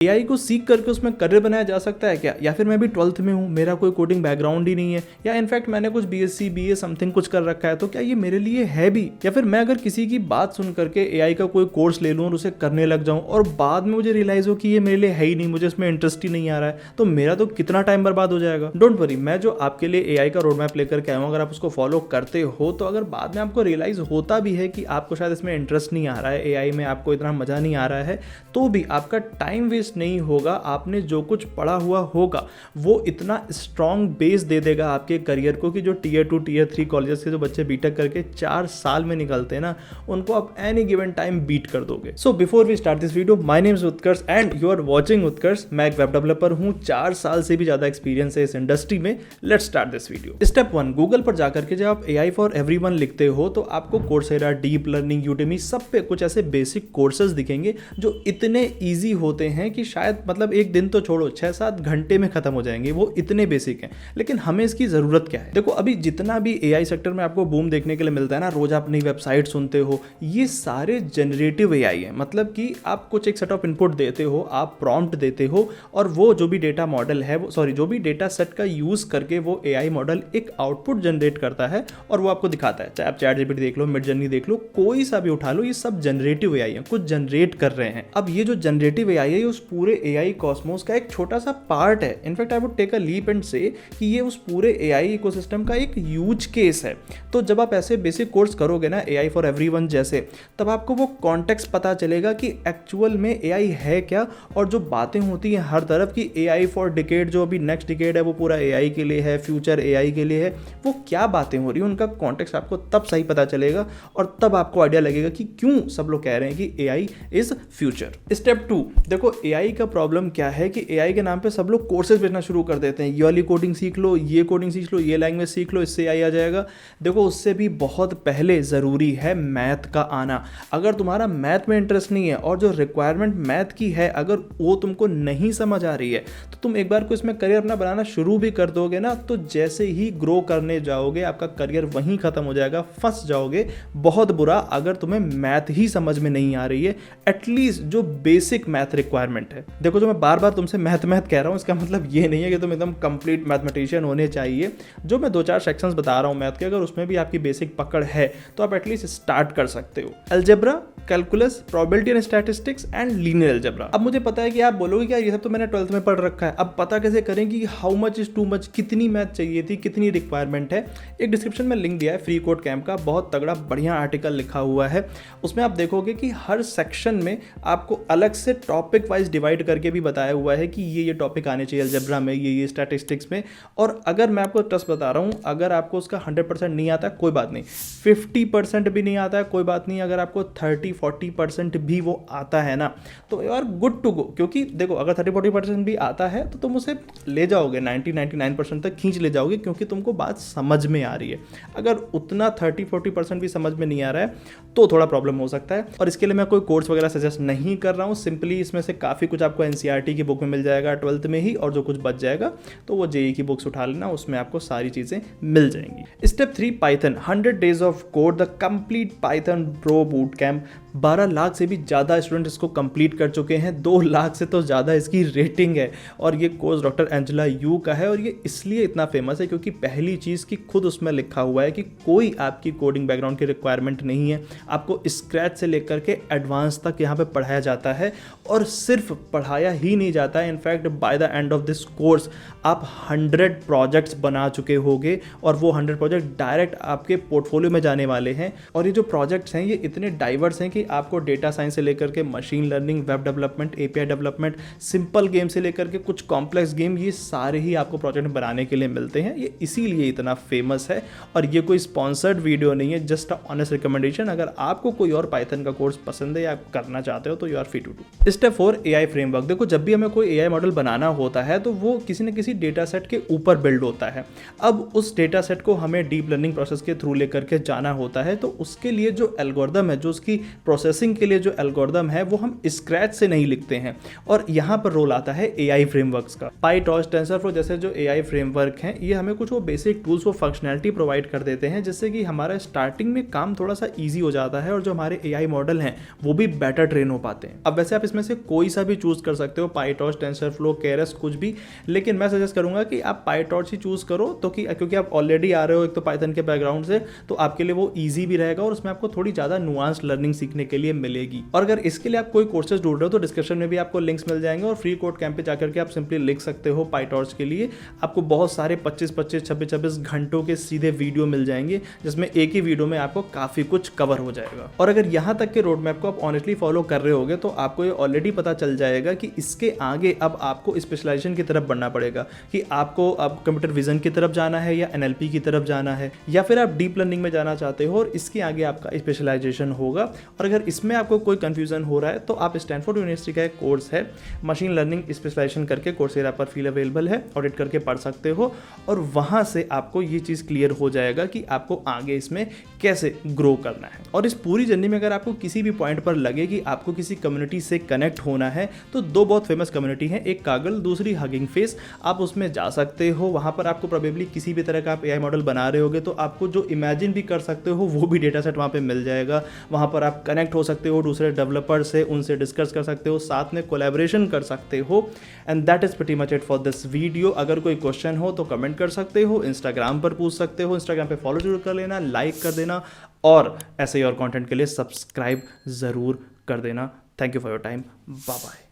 AI को सीख करके उसमें करियर बनाया जा सकता है क्या? या फिर मैं भी 12th में हूँ, मेरा कोई कोडिंग बैकग्राउंड ही नहीं है, या इनफैक्ट मैंने कुछ बीएससी बीए समथिंग कुछ कर रखा है, तो क्या ये मेरे लिए है भी? या फिर मैं अगर किसी की बात सुन करके एआई का कोई कोर्स ले लूँ और उसे करने लग जाऊँ और बाद में मुझे रियलाइज हो कि ये मेरे लिए है ही नहीं, मुझे इसमें इंटरेस्ट ही नहीं आ रहा है, तो मेरा तो कितना टाइम बर्बाद हो जाएगा। डोंट वरी, मैं जो आपके लिए एआई का रोड मैप लेकर के आया हूँ, अगर आप उसको फॉलो करते हो तो अगर बाद में आपको रियलाइज होता भी है कि आपको शायद इसमें इंटरेस्ट नहीं आ रहा है, एआई में आपको इतना मजा नहीं आ रहा है, तो भी आपका टाइम वेस्ट नहीं होगा। आपने जो कुछ पढ़ा हुआ होगा वो इतना स्ट्रॉन्ग बेस दे देगा आपके करियर को कि जो टीयर 2 टीयर 3 कॉलेजेस के जो बच्चे बीटेक करके 4 साल में निकलते हैं ना, उनको आप एनी गिवन टाइम बीट कर दोगे। So before we start this video, my name is Utkarsh and you are watching Utkarsh. मैं एक वेब डेवलपर हूं, 4 साल से भी ज्यादा एक्सपीरियंस है इस इंडस्ट्री में। Let's start this video. Step 1, Google पर जाकर के जब आप एआई फॉर एवरीवन लिखते हो तो आपको कोर्सेरा, डीप लर्निंग, यूडेमी, सब पे कुछ ऐसे बेसिक कोर्सेज दिखेंगे जो इतने ईजी होते हैं कि शायद मतलब एक दिन तो छोड़ो 6-7 घंटे में खत्म हो जाएंगे, वो इतने बेसिक हैं। लेकिन हमें इसकी जरूरत क्या है? देखो, अभी जितना भी एआई सेक्टर में आपको बूम देखने के लिए मिलता है ना, रोज आप नई वेबसाइट सुनते हो, ये सारे जनरेटिव एआई है। मतलब कि आप कुछ एक सेट ऑफ इनपुट देते हो, आप प्रॉम्प्ट देते हो और वो जो भी डेटा मॉडल है, जो भी डेटा सेट का यूज करके वो एआई मॉडल एक आउटपुट जनरेट करता है और वो आपको दिखाता है। चाहे आप चैट जीपीटी देख लो, मिडजर्नी देख लो, कोई सा भी उठा लो, ये सब जनरेटिव एआई है, कुछ जनरेट कर रहे हैं। अब ये जो जनरेटिव एआई है, उस पूरे एआई कॉस्मोस का एक छोटा सा पार्ट है। In fact I would take a leap and say कि ये उस पूरे एआई इकोसिस्टम का एक यूज केस है। तो जब आप ऐसे बेसिक कोर्स करोगे ना एआई फॉर एवरीवन जैसे, तब आपको वो कॉन्टेक्स्ट पता चलेगा कि एक्चुअल में एआई है क्या, और जो बातें होती हैं हर तरफ की एआई फॉर डिकेड, जो अभी नेक्स्ट डिकेड है वो पूरा एआई के लिए है, फ्यूचर एआई के लिए है, वो क्या बातें हो रही है, उनका कॉन्टेक्स्ट आपको तब सही पता चलेगा और तब आपको आइडिया लगेगा कि क्यों सब लोग कह रहे हैं कि एआई इज फ्यूचर। स्टेप 2, देखो एआई का प्रॉब्लम क्या है कि एआई के नाम पे सब लोग कोर्सेज बेचना शुरू कर देते हैं। ये वाली कोडिंग सीख लो, ये कोडिंग सीख लो, ये लैंग्वेज सीख लो, इससे एआई आ जाएगा। देखो, उससे भी बहुत पहले ज़रूरी है मैथ का आना। अगर तुम्हारा मैथ में इंटरेस्ट नहीं है और जो रिक्वायरमेंट मैथ की है अगर वो तुमको नहीं समझ आ रही है, तो तुम एक बार को इसमें करियर अपना बनाना शुरू भी कर दोगे ना, तो जैसे ही ग्रो करने जाओगे आपका करियर वहीं खत्म हो जाएगा, फंस जाओगे बहुत बुरा। अगर तुम्हें मैथ ही समझ में नहीं आ रही है, एटलीस्ट जो बेसिक मैथ रिक्वायरमेंट है। देखो, जो मैं बार बार तुमसे मैथ कह रहा हूँ, इसका मतलब ये नहीं है कि तुम एकदम कंप्लीट मैथमेटिशियन होने चाहिए। जो मैं 2-4 सेक्शंस बता रहा हूँ मैथ के, अगर उसमें भी आपकी बेसिक पकड़ है तो आप एटलीस्ट स्टार्ट कर सकते हो। Algebra, calculus, probability and statistics and linear algebra. अब मुझे पता है कि आप बोलोगे कि यार ये सब तो मैंने 12th में पढ़ रखा है, अब पता कैसे करें कि how much is too much, कितनी मैथ चाहिए थी, कितनी रिक्वायरमेंट है। एक डिस्क्रिप्शन में लिंक दिया है फ्री कोड कैंप का, बहुत तगड़ा बढ़िया आर्टिकल लिखा हुआ है। उसमें आप देखोगे कि हर सेक्शन में आपको अलग से टॉपिक वाइज डिवाइड करके भी बताया हुआ है कि ये टॉपिक आने चाहिए अलजेब्रा में, ये स्टैटिस्टिक्स में। और अगर मैं आपको ट्रस्ट बता रहा हूँ, अगर आपको उसका 100% नहीं आता कोई बात नहीं, 50% भी नहीं आता है कोई बात नहीं, अगर आपको 30-40% भी वो आता है ना, तो you are good to go. क्योंकि देखो, अगर 30-40% भी आता है तो तुम उसे ले जाओगे 90-99% तक खींच ले जाओगे, क्योंकि तुमको बात समझ में आ रही है। अगर उतना 30-40% भी समझ में नहीं आ रहा है तो थोड़ा प्रॉब्लम हो सकता है। और इसके लिए मैं कोई कोर्स वगैरह सजेस्ट नहीं कर रहा हूँ, सिंपली इसमें से काफ़ी कुछ आपको एनसीईआरटी की बुक में मिल जाएगा 12th में ही, और जो कुछ बच जाएगा तो वो जेईई की बुक्स उठा लेना, उसमें आपको सारी चीज़ें मिल जाएंगी। Step 3, Python, 100 days of code, the complete Python pro boot camp. 12 lakh से भी ज़्यादा स्टूडेंट इसको कंप्लीट कर चुके हैं, 2 लाख से तो ज़्यादा इसकी रेटिंग है। और ये कोर्स डॉक्टर एंजेला यू का है, और ये इसलिए इतना फेमस है क्योंकि पहली चीज़ कि खुद उसमें लिखा हुआ है कि कोई आपकी कोडिंग बैकग्राउंड की रिक्वायरमेंट नहीं है, आपको स्क्रैच से लेकर के एडवांस तक यहाँ पे पढ़ाया जाता है। और सिर्फ पढ़ाया ही नहीं जाता है, in fact by the end of this course आप 100 प्रोजेक्ट्स बना चुके होंगे, और वो 100 प्रोजेक्ट डायरेक्ट आपके पोर्टफोलियो में जाने वाले हैं। और ये जो प्रोजेक्ट्स हैं ये इतने डाइवर्स हैं कि आपको डेटा साइंस से लेकर के machine learning, web development, API development, simple game से लेकर के कुछ कॉम्प्लेक्स गेम, ये सारे ही आपको प्रोजेक्ट बनाने के लिए मिलते हैं। ये इसीलिए इतना फेमस है, और ये कोई स्पॉन्सर्ड वीडियो नहीं है, जस्ट अ ऑनेस्ट रिकमेंडेशन। अगर आपको कोई और पाइथन का कोर्स पसंद है या आप करना चाहते हो तो you are free to do. Step 4, AI framework. देखो, जब भी हमें कोई एआई मॉडल बनाना होता है तो वो किसी न किसी डेटा सेट के ऊपर बिल्ड होता है। अब उस डेटा सेट को हमें डीप लर्निंग प्रोसेस के थ्रू लेकर के जाना होता है, तो उसके लिए जो एल्गोरिथम है, जो उसकी प्रोसेसिंग के लिए जो एल्गोरिदम है वो हम स्क्रैच से नहीं लिखते हैं। और यहाँ पर रोल आता है AI फ्रेमवर्क्स का। PyTorch, TensorFlow जैसे जो AI फ्रेमवर्क हैं ये हमें कुछ वो बेसिक टूल्स, वो फंक्शनैलिटी प्रोवाइड कर देते हैं जिससे कि हमारा स्टार्टिंग में काम थोड़ा सा ईजी हो जाता है और जो हमारे AI मॉडल हैं वो भी बेटर ट्रेन हो पाते हैं। अब वैसे आप इसमें से कोई सा भी चूज कर सकते हो, PyTorch, TensorFlow, Keras, कुछ भी, लेकिन मैं सजेस्ट करूंगा कि आप PyTorch ही चूज करो तो कि क्योंकि आप ऑलरेडी आ रहे हो एक तो पाइथन के बैकग्राउंड से, तो आपके लिए वो ईजी भी रहेगा और उसमें आपको थोड़ी ज़्यादा नुआंस लर्निंग सीखने के लिए मिलेगी। और अगर इसके लिए आप कोई कोर्सेज ढूंढ रहे हो तो डिस्क्रिप्शन में भी आपको लिंक्स मिल जाएंगे और फ्री कोड कैंप पे जाकर के आप सिंपली लिख सकते हो PyTorch के लिए। आपको बहुत सारे 25-25, 26-26 घंटों के सीधे वीडियो मिल जाएंगे जिसमें एक ही वीडियो में आपको काफ़ी कुछ कवर हो जाएगा। और अगर यहाँ तक के रोड मैप को आप ऑनेस्टली फॉलो कर रहे होगे तो आपको ये ऑलरेडी पता चल जाएगा कि इसके आगे अब आपको स्पेशलाइजेशन की तरफ बढ़ना पड़ेगा कि आपको अब कंप्यूटर विजन की तरफ जाना है या NLP की तरफ जाना है या फिर आप डीप लर्निंग में जाना चाहते हो और इसके आगे आपका स्पेशलाइजेशन होगा। और अगर इसमें आपको कोई कंफ्यूजन हो रहा है तो आप स्टैनफोर्ड यूनिवर्सिटी का एक कोर्स है मशीन लर्निंग स्पेशलाइजेशन करके, कोर्सेरा पर फील अवेलेबल है, ऑडिट करके पढ़ सकते हो और वहां से आपको ये चीज़ क्लियर हो जाएगा कि आपको आगे इसमें कैसे ग्रो करना है। और इस पूरी जर्नी में अगर आपको किसी भी पॉइंट पर लगे कि आपको किसी कम्युनिटी से कनेक्ट होना है तो दो बहुत फेमस कम्युनिटी है, एक कागल, दूसरी हगिंग फेस। आप उसमें जा सकते हो, वहां पर आपको प्रोबेबली किसी भी तरह का आप AI मॉडल बना रहे होगे तो आपको जो इमेजिन भी कर सकते हो वो भी डेटा सेट वहाँ पे मिल जाएगा। वहाँ पर आप कनेक्ट हो सकते हो दूसरे डेवलपर से, उनसे डिस्कस कर सकते हो, साथ में कोलैबोरेशन कर सकते हो। And that is pretty much it for this video. अगर कोई क्वेश्चन हो तो कमेंट कर सकते हो, इंस्टाग्राम पर पूछ सकते हो, इंस्टाग्राम पे फॉलो जरूर कर लेना, लाइक कर देना और ऐसे ही और कंटेंट के लिए सब्सक्राइब ज़रूर कर देना। Thank you for your time, bye bye.